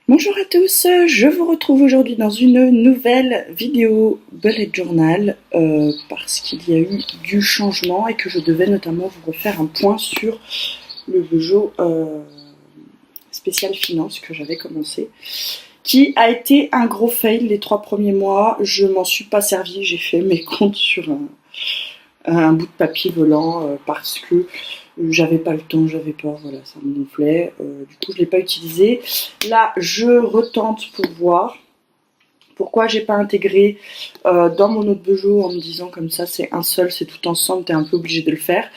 Bonjour à tous, je vous retrouve aujourd'hui dans une nouvelle vidéo bullet journal parce qu'il y a eu du changement et que je devais notamment vous refaire un point sur le Peugeot spécial finance que j'avais commencé, qui a été un gros fail les 3 premiers mois. Je m'en suis pas servi, j'ai fait mes comptes sur un bout de papier volant parce que j'avais pas le temps, j'avais peur, voilà, ça me gonflait. Du coup, je l'ai pas utilisé. Là, je retente pour voir pourquoi j'ai pas intégré dans mon autre Peugeot en me disant comme ça, c'est un seul, c'est tout ensemble, t'es un peu obligé de le faire.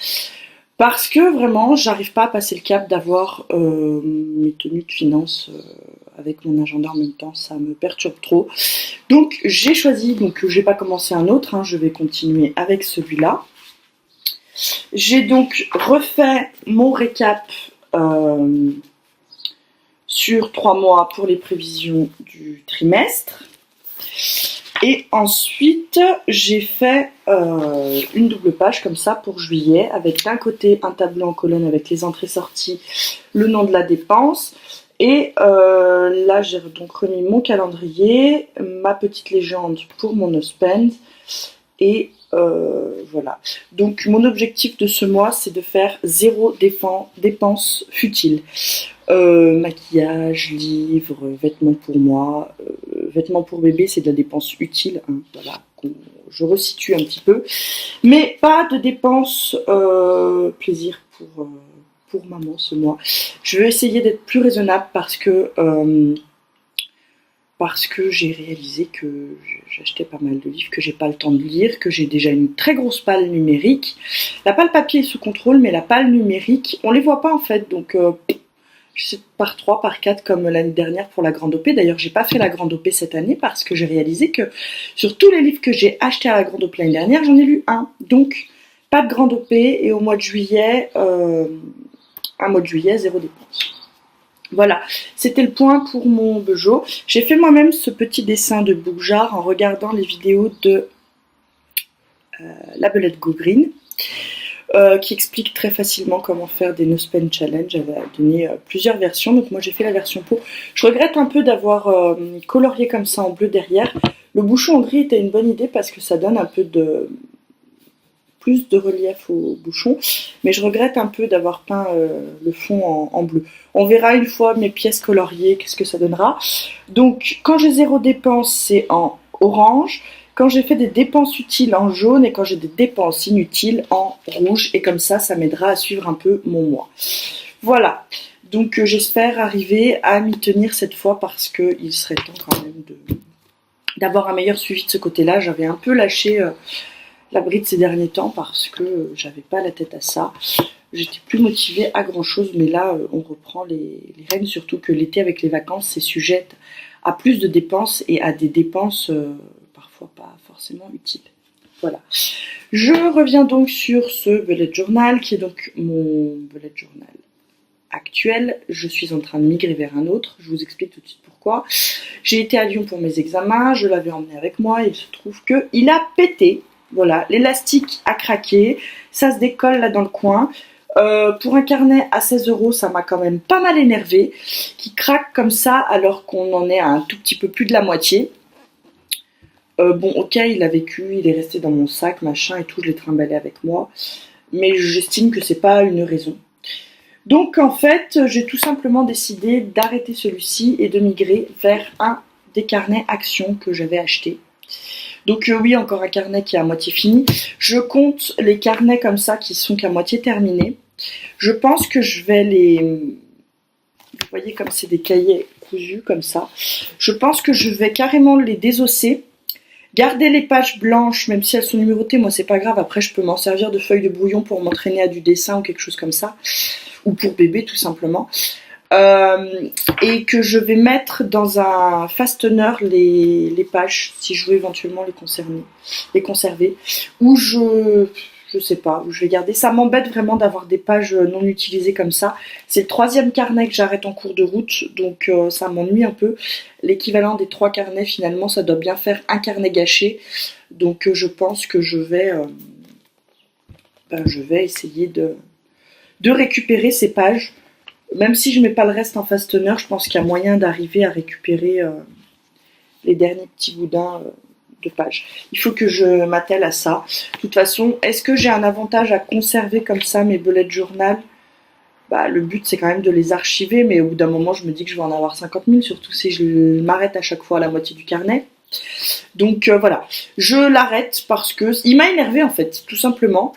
Parce que vraiment, j'arrive pas à passer le cap d'avoir mes tenues de finance avec mon agenda en même temps, ça me perturbe trop. Donc, j'ai choisi, donc j'ai pas commencé un autre, hein, je vais continuer avec celui-là. J'ai donc refait mon récap sur 3 mois pour les prévisions du trimestre. Et ensuite, j'ai fait une double page comme ça pour juillet, avec d'un côté un tableau en colonne avec les entrées-sorties, le nom de la dépense. Et là, j'ai donc remis mon calendrier, ma petite légende pour mon no spend. Et voilà. Donc mon objectif de ce mois, c'est de faire 0 dépenses futiles. Maquillage, livres, vêtements pour moi, vêtements pour bébé, c'est de la dépense utile. Hein, voilà, je resitue un petit peu. Mais pas de dépenses plaisir pour maman ce mois. Je vais essayer d'être plus raisonnable parce que j'ai réalisé que j'achetais pas mal de livres, que j'ai pas le temps de lire, que j'ai déjà une très grosse palle numérique. La palle papier est sous contrôle, mais la palle numérique, on les voit pas en fait, donc je sais, par 3, par 4 comme l'année dernière pour la grande OP. D'ailleurs, j'ai pas fait la grande OP cette année parce que j'ai réalisé que sur tous les livres que j'ai achetés à la grande OP l'année dernière, j'en ai lu un. Donc, pas de grande OP et au mois de juillet, 0 dépense. Voilà, c'était le point pour mon Peugeot. J'ai fait moi-même ce petit dessin de Bougeard en regardant les vidéos de la belette Go Green, qui explique très facilement comment faire des no spend challenge. J'avais donné plusieurs versions, donc moi j'ai fait la version pour. Je regrette un peu d'avoir colorié comme ça en bleu derrière. Le bouchon en gris était une bonne idée parce que ça donne un peu plus de relief au bouchon, mais je regrette un peu d'avoir peint le fond en bleu. On verra une fois mes pièces coloriées, qu'est-ce que ça donnera. Donc, quand j'ai 0 dépenses, c'est en orange. Quand j'ai fait des dépenses utiles en jaune et quand j'ai des dépenses inutiles en rouge. Et comme ça, ça m'aidera à suivre un peu mon mois. Voilà. Donc, j'espère arriver à m'y tenir cette fois parce qu'il serait temps quand même d'avoir un meilleur suivi de ce côté-là. J'avais un peu lâché la bride ces derniers temps parce que j'avais pas la tête à ça. J'étais plus motivée à grand chose, mais là on reprend les rênes, surtout que l'été avec les vacances c'est sujet à plus de dépenses et à des dépenses parfois pas forcément utiles. Voilà. Je reviens donc sur ce bullet journal qui est donc mon bullet journal actuel. Je suis en train de migrer vers un autre, je vous explique tout de suite pourquoi. J'ai été à Lyon pour mes examens, je l'avais emmené avec moi et il se trouve qu'il a pété. Voilà, l'élastique a craqué, ça se décolle là dans le coin. Pour un carnet à 16 €, ça m'a quand même pas mal énervé, qui craque comme ça alors qu'on en est à un tout petit peu plus de la moitié. Bon, ok, il a vécu, il est resté dans mon sac, machin et tout, je l'ai trimballé avec moi, mais j'estime que c'est pas une raison. Donc en fait, j'ai tout simplement décidé d'arrêter celui-ci et de migrer vers un des carnets Action que j'avais acheté. Donc oui, encore un carnet qui est à moitié fini. Je compte les carnets comme ça qui sont qu'à moitié terminés. Je pense que je vais vous voyez comme c'est des cahiers cousus comme ça. Je pense que je vais carrément les désosser. Garder les pages blanches, même si elles sont numérotées, moi c'est pas grave. Après, je peux m'en servir de feuilles de brouillon pour m'entraîner à du dessin ou quelque chose comme ça. Ou pour bébé tout simplement. Et que je vais mettre dans un fastener les pages si je veux éventuellement les conserver ou je sais pas où je vais garder. Ça m'embête vraiment d'avoir des pages non utilisées comme ça. C'est le 3e carnet que j'arrête en cours de route, donc ça m'ennuie un peu. L'équivalent des 3 carnets finalement, ça doit bien faire un carnet gâché. Donc je pense que je vais essayer de récupérer ces pages Même si je mets pas le reste en fastener, je pense qu'il y a moyen d'arriver à récupérer les derniers petits boudins de pages. Il faut que je m'attelle à ça. De toute façon, est-ce que j'ai un avantage à conserver comme ça mes bullet journal? Bah, le but c'est quand même de les archiver, mais au bout d'un moment je me dis que je vais en avoir 50 000, surtout si je m'arrête à chaque fois à la moitié du carnet. Donc voilà, je l'arrête parce que il m'a énervé en fait, tout simplement.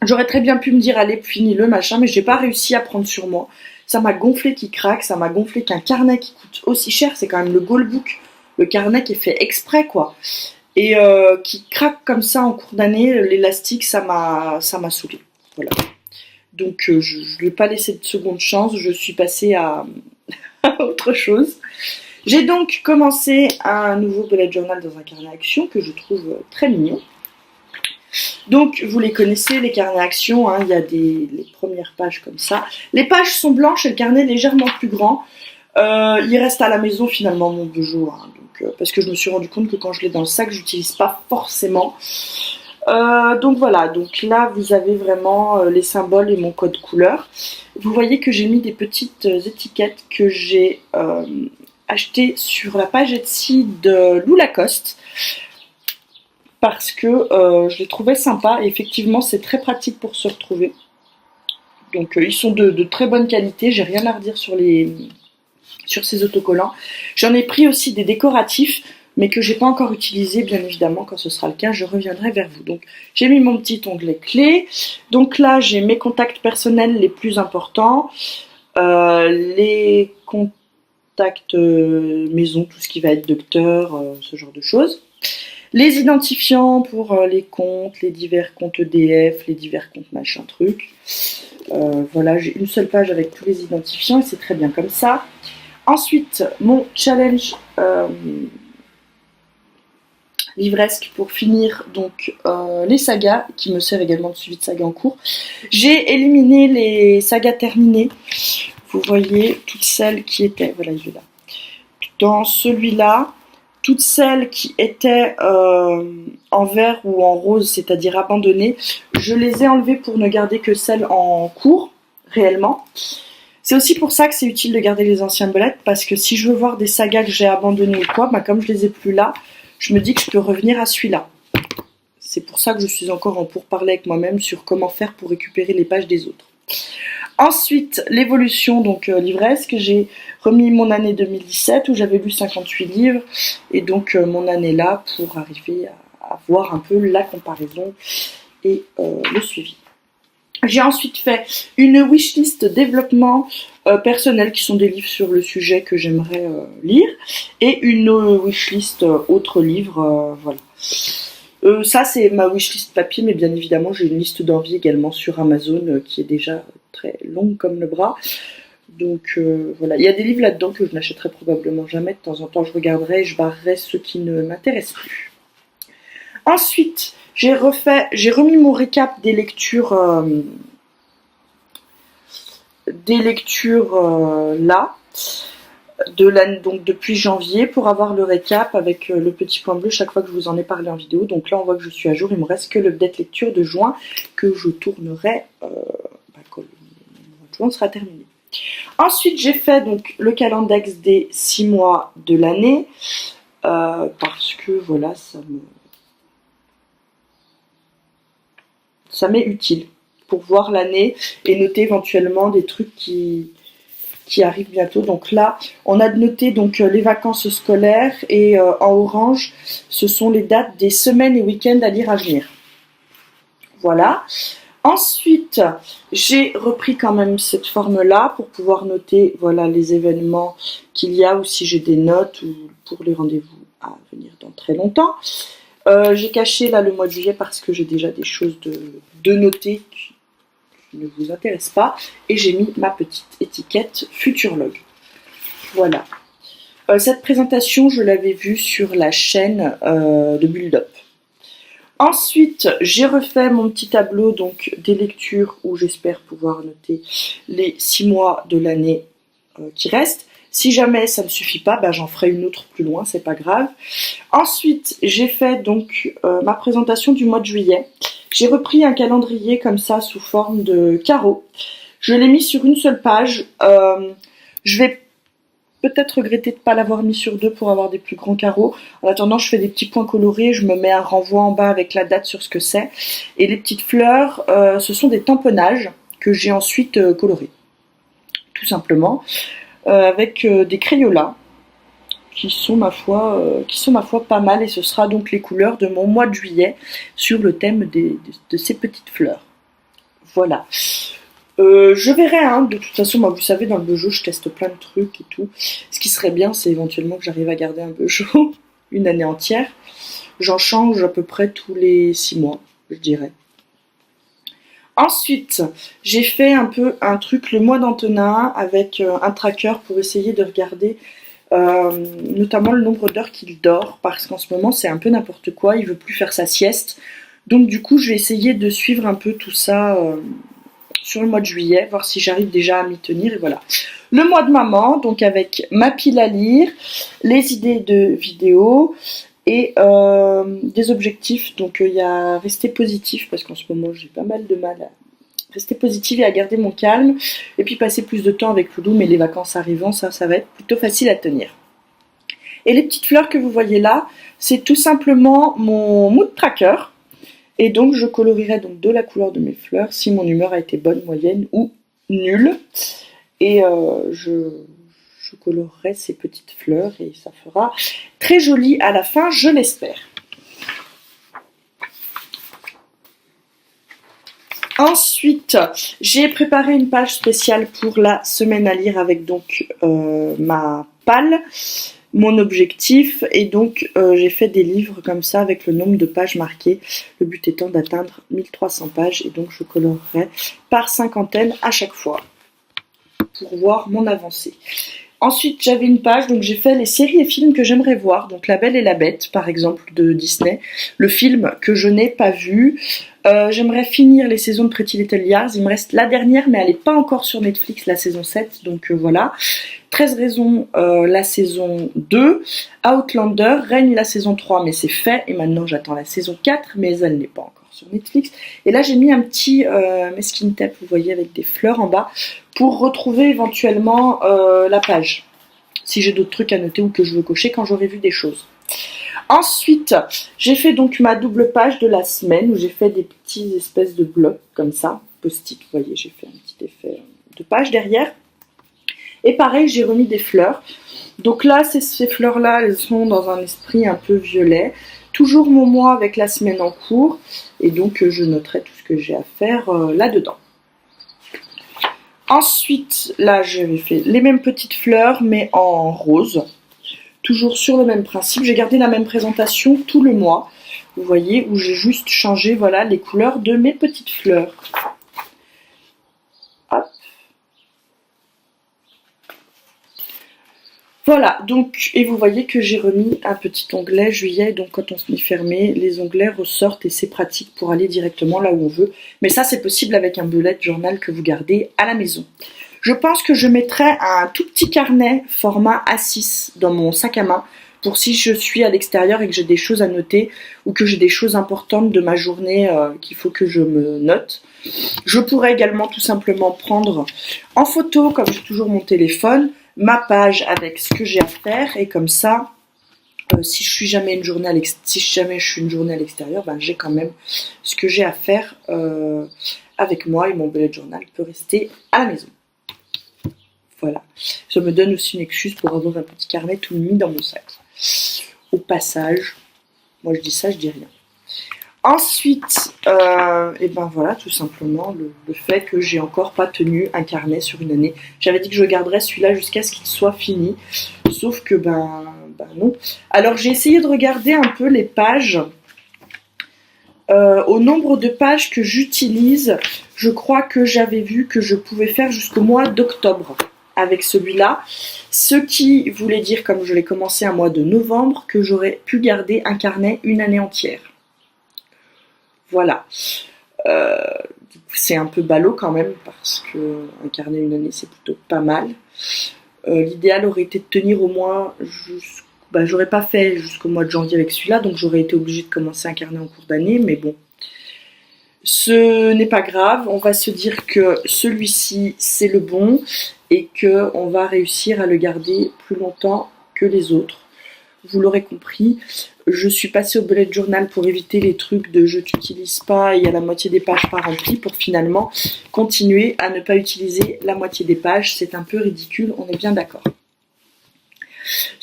J'aurais très bien pu me dire allez finis-le machin, mais j'ai pas réussi à prendre sur moi. Ça m'a gonflé qui craque, ça m'a gonflé qu'un carnet qui coûte aussi cher, c'est quand même le Goalbook, le carnet qui est fait exprès quoi, et qui craque comme ça en cours d'année, l'élastique ça m'a saoulé. Voilà. Donc je ne vais pas laisser de seconde chance, je suis passée à autre chose. J'ai donc commencé un nouveau bullet journal dans un carnet action que je trouve très mignon. Donc vous les connaissez, les carnets action, hein, il y a les premières pages comme ça. Les pages sont blanches et le carnet légèrement plus grand. Il reste à la maison finalement mon bijou, hein, donc, parce que je me suis rendu compte que quand je l'ai dans le sac, je n'utilise pas forcément. Donc voilà, donc là vous avez vraiment les symboles et mon code couleur. Vous voyez que j'ai mis des petites étiquettes que j'ai achetées sur la page Etsy de Lou Lacoste parce que je les trouvais sympas et effectivement c'est très pratique pour se retrouver. Donc ils sont de très bonne qualité, j'ai rien à redire sur ces autocollants. J'en ai pris aussi des décoratifs, mais que j'ai pas encore utilisé, bien évidemment, quand ce sera le cas, je reviendrai vers vous. Donc j'ai mis mon petit onglet clé. Donc là j'ai mes contacts personnels les plus importants, les contacts maison, tout ce qui va être docteur, ce genre de choses. Les identifiants pour les comptes, les divers comptes EDF, les divers comptes machin truc. Voilà, j'ai une seule page avec tous les identifiants et c'est très bien comme ça. Ensuite, mon challenge livresque pour finir donc les sagas, qui me sert également de suivi de sagas en cours. J'ai éliminé les sagas terminées. Vous voyez, toutes celles qui étaient... Voilà, il est là. Dans celui-là, toutes celles qui étaient en vert ou en rose, c'est-à-dire abandonnées, je les ai enlevées pour ne garder que celles en cours, réellement. C'est aussi pour ça que c'est utile de garder les anciens bullets, parce que si je veux voir des sagas que j'ai abandonnées ou quoi, bah comme je les ai plus là, je me dis que je peux revenir à celui-là. C'est pour ça que je suis encore en pourparlers avec moi-même sur comment faire pour récupérer les pages des autres. Ensuite, l'évolution donc livresque, j'ai remis mon année 2017 où j'avais lu 58 livres et donc mon année là pour arriver à voir un peu la comparaison et le suivi. J'ai ensuite fait une wishlist développement personnel qui sont des livres sur le sujet que j'aimerais lire et une wishlist autres livres, voilà. Ça c'est ma wishlist papier, mais bien évidemment j'ai une liste d'envie également sur Amazon qui est déjà très longue comme le bras. Donc voilà, il y a des livres là-dedans que je n'achèterai probablement jamais. De temps en temps je regarderai et je barrerai ceux qui ne m'intéressent plus. Ensuite, j'ai remis mon récap des lectures là, de l'année, donc depuis janvier, pour avoir le récap avec le petit point bleu chaque fois que je vous en ai parlé en vidéo. Donc là on voit que je suis à jour, il me reste que l'update lecture de juin que je tournerai quand le mois de juin sera terminé. Ensuite j'ai fait donc le calendex des 6 mois de l'année parce que voilà ça m'est utile pour voir l'année et noter éventuellement des trucs qui arrivent bientôt. Donc là, on a noté donc les vacances scolaires et en orange, ce sont les dates des semaines et week-ends à lire à venir. Voilà. Ensuite, j'ai repris quand même cette forme-là pour pouvoir noter voilà, les événements qu'il y a ou si j'ai des notes ou pour les rendez-vous à venir dans très longtemps. J'ai caché là le mois de juillet parce que j'ai déjà des choses de noter qui ne vous intéressent pas. Et j'ai mis ma petite étiquette Futurlog. Voilà. Cette présentation, je l'avais vue sur la chaîne de Build Up. Ensuite, j'ai refait mon petit tableau donc des lectures où j'espère pouvoir noter les 6 mois de l'année qui restent. Si jamais ça ne suffit pas, bah, j'en ferai une autre plus loin, c'est pas grave. Ensuite, j'ai fait donc ma présentation du mois de juillet. J'ai repris un calendrier comme ça sous forme de carreaux. Je l'ai mis sur une seule page. Je vais peut-être regretter de ne pas l'avoir mis sur deux pour avoir des plus grands carreaux. En attendant, je fais des petits points colorés, je me mets un renvoi en bas avec la date sur ce que c'est. Et les petites fleurs, ce sont des tamponnages que j'ai ensuite colorés. Tout simplement. Avec des Crayolas qui sont ma foi pas mal, et ce sera donc les couleurs de mon mois de juillet sur le thème de ces petites fleurs. Voilà. Je verrai, hein, de toute façon, moi, vous savez, dans le Bejo, je teste plein de trucs et tout. Ce qui serait bien, c'est éventuellement que j'arrive à garder un Bejo une année entière. J'en change à peu près tous les 6 mois, je dirais. Ensuite, j'ai fait un peu un truc le mois d'Antonin avec un tracker pour essayer de regarder notamment le nombre d'heures qu'il dort, parce qu'en ce moment c'est un peu n'importe quoi, il veut plus faire sa sieste. Donc du coup je vais essayer de suivre un peu tout ça sur le mois de juillet, voir si j'arrive déjà à m'y tenir, et voilà. Le mois de maman, donc avec ma pile à lire, les idées de vidéos et des objectifs. Donc il y a rester positif, parce qu'en ce moment j'ai pas mal de mal à rester positive et à garder mon calme, et puis passer plus de temps avec Loulou, mais les vacances arrivant, ça va être plutôt facile à tenir. Et les petites fleurs que vous voyez là, c'est tout simplement mon mood tracker, et donc je colorierai donc de la couleur de mes fleurs si mon humeur a été bonne, moyenne ou nulle, et je colorerai ces petites fleurs, et ça fera très joli à la fin, je l'espère. Ensuite, j'ai préparé une page spéciale pour la semaine à lire avec donc ma palle, mon objectif, et donc j'ai fait des livres comme ça avec le nombre de pages marquées, le but étant d'atteindre 1300 pages, et donc je colorerai par cinquantaine à chaque fois pour voir mon avancée. Ensuite, j'avais une page, donc j'ai fait les séries et films que j'aimerais voir, donc La Belle et la Bête par exemple de Disney, le film que je n'ai pas vu. J'aimerais finir les saisons de Pretty Little Liars, il me reste la dernière, mais elle n'est pas encore sur Netflix, la saison 7, donc voilà. 13 raisons, la saison 2, Outlander, Règne la saison 3, mais c'est fait, et maintenant j'attends la saison 4, mais elle n'est pas encore sur Netflix. Et là j'ai mis un petit masking tape, vous voyez, avec des fleurs en bas, pour retrouver éventuellement la page, si j'ai d'autres trucs à noter ou que je veux cocher quand j'aurai vu des choses. Ensuite, j'ai fait donc ma double page de la semaine où j'ai fait des petits espèces de blocs comme ça, post-it, vous voyez, j'ai fait un petit effet de page derrière. Et pareil, j'ai remis des fleurs. Donc là, ces fleurs-là, elles sont dans un esprit un peu violet. Toujours mon mois avec la semaine en cours. Et donc, je noterai tout ce que j'ai à faire là-dedans. Ensuite, là, j'avais fait les mêmes petites fleurs, mais en rose. Toujours sur le même principe, j'ai gardé la même présentation tout le mois, vous voyez, où j'ai juste changé, voilà, les couleurs de mes petites fleurs. Hop. Voilà, donc, et vous voyez que j'ai remis un petit onglet juillet, donc quand on se met fermé, les onglets ressortent et c'est pratique pour aller directement là où on veut. Mais ça, c'est possible avec un bullet journal que vous gardez à la maison. Je pense que je mettrai un tout petit carnet format A6 dans mon sac à main pour si je suis à l'extérieur et que j'ai des choses à noter ou que j'ai des choses importantes de ma journée qu'il faut que je me note. Je pourrais également tout simplement prendre en photo, comme j'ai toujours mon téléphone, ma page avec ce que j'ai à faire, et comme ça, si je suis jamais une journée à l'extérieur, ben, j'ai quand même ce que j'ai à faire avec moi, et mon bullet journal peut rester à la maison. Voilà, ça me donne aussi une excuse pour avoir un petit carnet tout mis dans mon sac. Au passage, moi je dis ça, je dis rien. Ensuite, et ben voilà, tout simplement le fait que j'ai encore pas tenu un carnet sur une année. J'avais dit que je garderais celui-là jusqu'à ce qu'il soit fini, sauf que ben non. Alors j'ai essayé de regarder un peu les pages. Au nombre de pages que j'utilise, je crois que j'avais vu que je pouvais faire jusqu'au mois d'octobre avec celui-là, ce qui voulait dire, comme je l'ai commencé un mois de novembre, que j'aurais pu garder un carnet une année entière. Voilà. C'est un peu ballot quand même, parce que un carnet une année, c'est plutôt pas mal. L'idéal aurait été de tenir au moins j'aurais pas fait jusqu'au mois de janvier avec celui-là, donc j'aurais été obligée de commencer un carnet en cours d'année, mais bon. Ce n'est pas grave, on va se dire que celui-ci c'est le bon et qu'on va réussir à le garder plus longtemps que les autres. Vous l'aurez compris, je suis passée au bullet journal pour éviter les trucs de je t'utilise pas et il y a la moitié des pages pas remplies pour finalement continuer à ne pas utiliser la moitié des pages. C'est un peu ridicule, on est bien d'accord.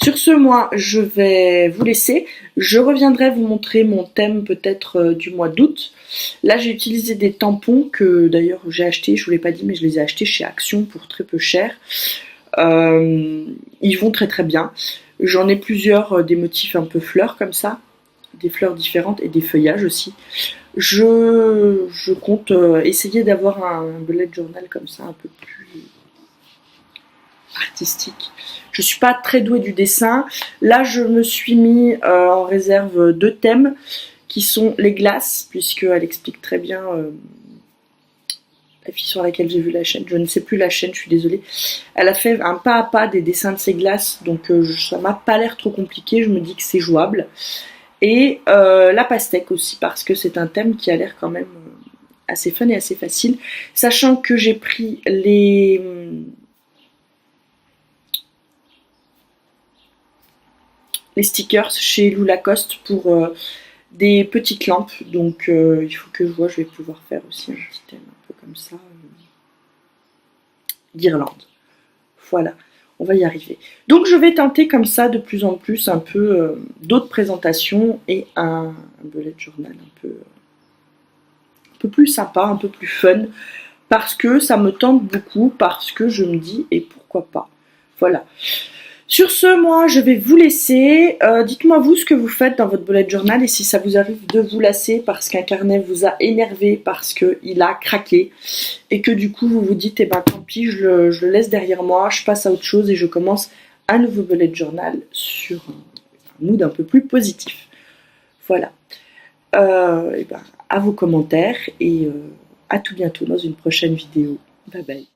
Sur ce, moi, je vais vous laisser. Je reviendrai vous montrer mon thème peut-être du mois d'août. Là, j'ai utilisé des tampons que d'ailleurs j'ai achetés. Je ne vous l'ai pas dit, mais je les ai achetés chez Action pour très peu cher. Ils vont très très bien. J'en ai plusieurs, des motifs un peu fleurs comme ça. Des fleurs différentes et des feuillages aussi. Je compte essayer d'avoir un bullet journal comme ça, un peu plus artistique. Je suis pas très douée du dessin. Là, je me suis mis en réserve 2 thèmes qui sont les glaces, puisqu'elle explique très bien la fille sur laquelle j'ai vu la chaîne. Je ne sais plus la chaîne, je suis désolée. Elle a fait un pas à pas des dessins de ces glaces, donc ça m'a pas l'air trop compliqué. Je me dis que c'est jouable. Et la pastèque aussi, parce que c'est un thème qui a l'air quand même assez fun et assez facile. Sachant que j'ai pris les stickers chez Lou Lacoste pour des petites lampes. Donc il faut que je vois, je vais pouvoir faire aussi un petit thème un peu comme ça. Guirlande. Voilà, on va y arriver. Donc je vais tenter comme ça de plus en plus un peu d'autres présentations et un bullet journal un peu plus sympa, un peu plus fun. Parce que ça me tente beaucoup, parce que je me dis et pourquoi pas. Voilà. Sur ce, moi, je vais vous laisser. Dites-moi vous ce que vous faites dans votre bullet journal et si ça vous arrive de vous lasser parce qu'un carnet vous a énervé, parce qu'il a craqué et que du coup vous vous dites, eh ben tant pis, je le laisse derrière moi, je passe à autre chose et je commence un nouveau bullet journal sur un mood un peu plus positif. Voilà. Et ben, à vos commentaires et à tout bientôt dans une prochaine vidéo. Bye bye.